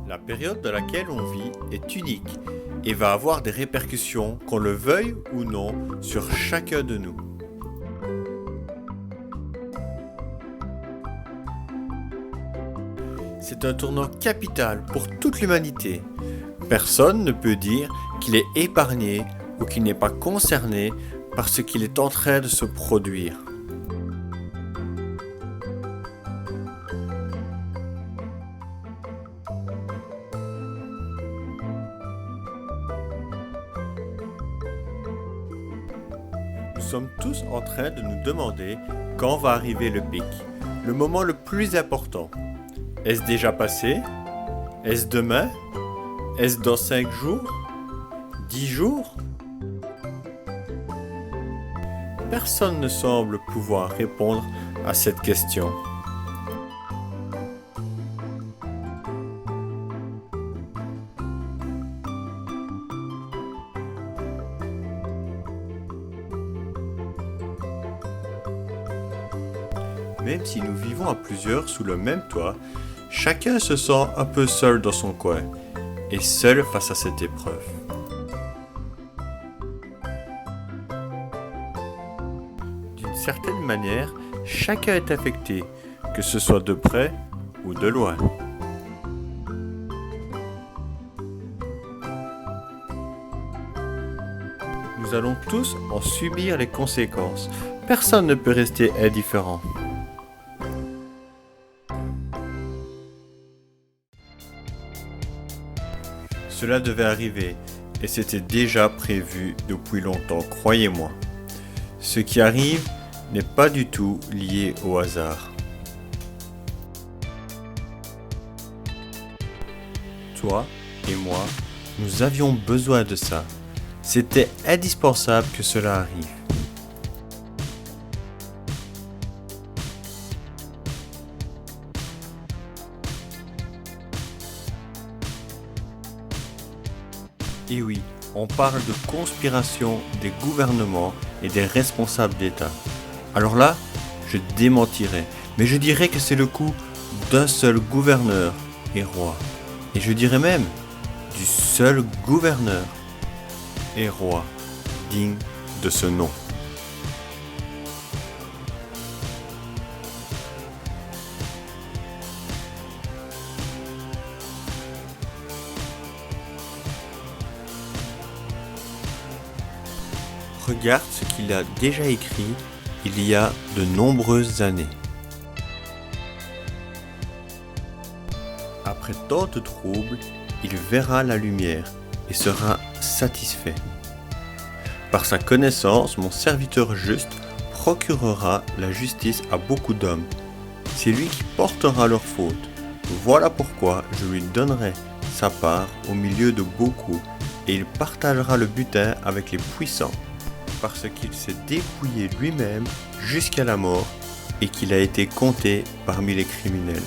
La période dans laquelle on vit est unique et va avoir des répercussions, qu'on le veuille ou non, sur chacun de nous. C'est un tournant capital pour toute l'humanité. Personne ne peut dire qu'il est épargné ou qu'il n'est pas concerné par ce qu'il est en train de se produire. Nous sommes tous en train de nous demander quand va arriver le pic, le moment le plus important. Est-ce déjà passé? Est-ce demain? Est-ce dans 5 jours? 10 jours? Personne ne semble pouvoir répondre à cette question. Même si nous vivons à plusieurs sous le même toit, chacun se sent un peu seul dans son coin et seul face à cette épreuve. D'une certaine manière, chacun est affecté, que ce soit de près ou de loin. Nous allons tous en subir les conséquences. Personne ne peut rester indifférent. Cela devait arriver et c'était déjà prévu depuis longtemps, croyez-moi. Ce qui arrive n'est pas du tout lié au hasard. Toi et moi, nous avions besoin de ça. C'était indispensable que cela arrive. Et oui, on parle de conspiration des gouvernements et des responsables d'État. Alors là, je démentirais, mais je dirais que c'est le coup d'un seul gouverneur et roi. Et je dirais même du seul gouverneur et roi digne de ce nom. Regarde ce qu'il a déjà écrit il y a de nombreuses années. Après tant de troubles, il verra la lumière et sera satisfait. Par sa connaissance, mon serviteur juste procurera la justice à beaucoup d'hommes. C'est lui qui portera leurs fautes. Voilà pourquoi je lui donnerai sa part au milieu de beaucoup et il partagera le butin avec les puissants. Parce qu'il s'est dépouillé lui-même jusqu'à la mort et qu'il a été compté parmi les criminels.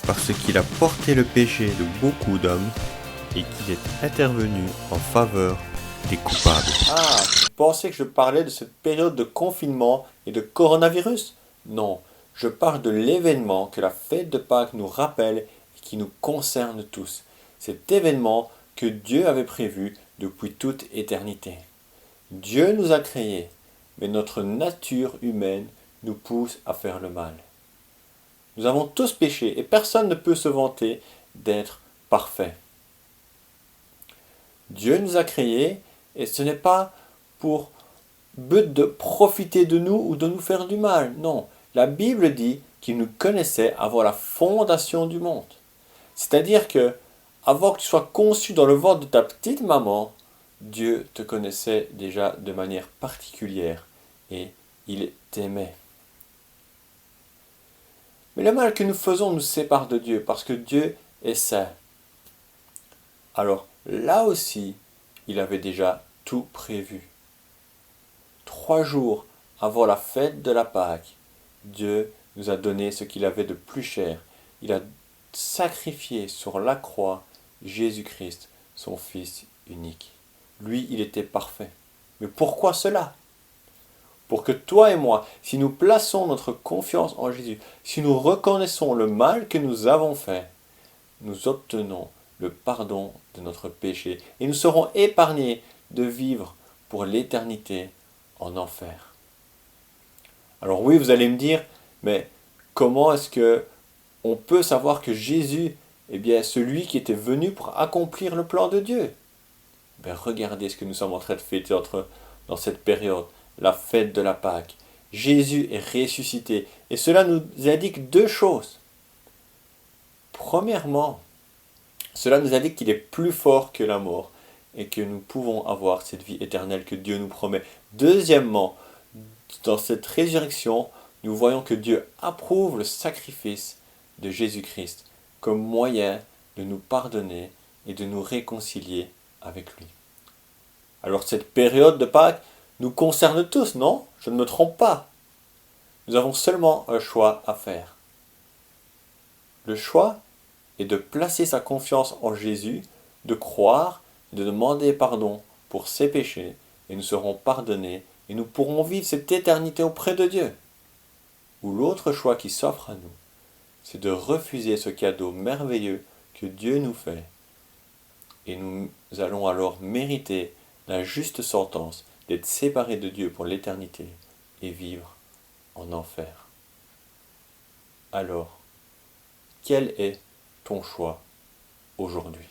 Parce qu'il a porté le péché de beaucoup d'hommes et qu'il est intervenu en faveur des coupables. Ah, tu pensais que je parlais de cette période de confinement et de coronavirus? Non, je parle de l'événement que la fête de Pâques nous rappelle et qui nous concerne tous. Cet événement que Dieu avait prévu depuis toute éternité. Dieu nous a créés, mais notre nature humaine nous pousse à faire le mal. Nous avons tous péché et personne ne peut se vanter d'être parfait. Dieu nous a créés et ce n'est pas pour but de profiter de nous ou de nous faire du mal. Non, la Bible dit qu'il nous connaissait avant la fondation du monde. C'est-à-dire que, avant que tu sois conçu dans le ventre de ta petite maman, Dieu te connaissait déjà de manière particulière et il t'aimait. Mais le mal que nous faisons nous sépare de Dieu parce que Dieu est saint. Alors là aussi, il avait déjà tout prévu. 3 jours avant la fête de la Pâque, Dieu nous a donné ce qu'il avait de plus cher. Il a sacrifié sur la croix Jésus-Christ, son Fils unique. Lui, il était parfait. Mais pourquoi cela? Pour que toi et moi, si nous plaçons notre confiance en Jésus, si nous reconnaissons le mal que nous avons fait, nous obtenons le pardon de notre péché et nous serons épargnés de vivre pour l'éternité en enfer. Alors oui, vous allez me dire, mais comment est-ce que on peut savoir que Jésus est bien celui qui était venu pour accomplir le plan de Dieu? Ben, regardez ce que nous sommes en train de fêter dans cette période, la fête de la Pâque. Jésus est ressuscité et cela nous indique deux choses. Premièrement, cela nous indique qu'il est plus fort que la mort et que nous pouvons avoir cette vie éternelle que Dieu nous promet. Deuxièmement, dans cette résurrection, nous voyons que Dieu approuve le sacrifice de Jésus-Christ comme moyen de nous pardonner et de nous réconcilier avec lui. Alors cette période de Pâques nous concerne tous, non? Je ne me trompe pas. Nous avons seulement un choix à faire. Le choix est de placer sa confiance en Jésus, de croire, de demander pardon pour ses péchés, et nous serons pardonnés, et nous pourrons vivre cette éternité auprès de Dieu. Ou l'autre choix qui s'offre à nous, c'est de refuser ce cadeau merveilleux que Dieu nous fait, et nous allons alors mériter la juste sentence d'être séparés de Dieu pour l'éternité et vivre en enfer. Alors, quel est ton choix aujourd'hui?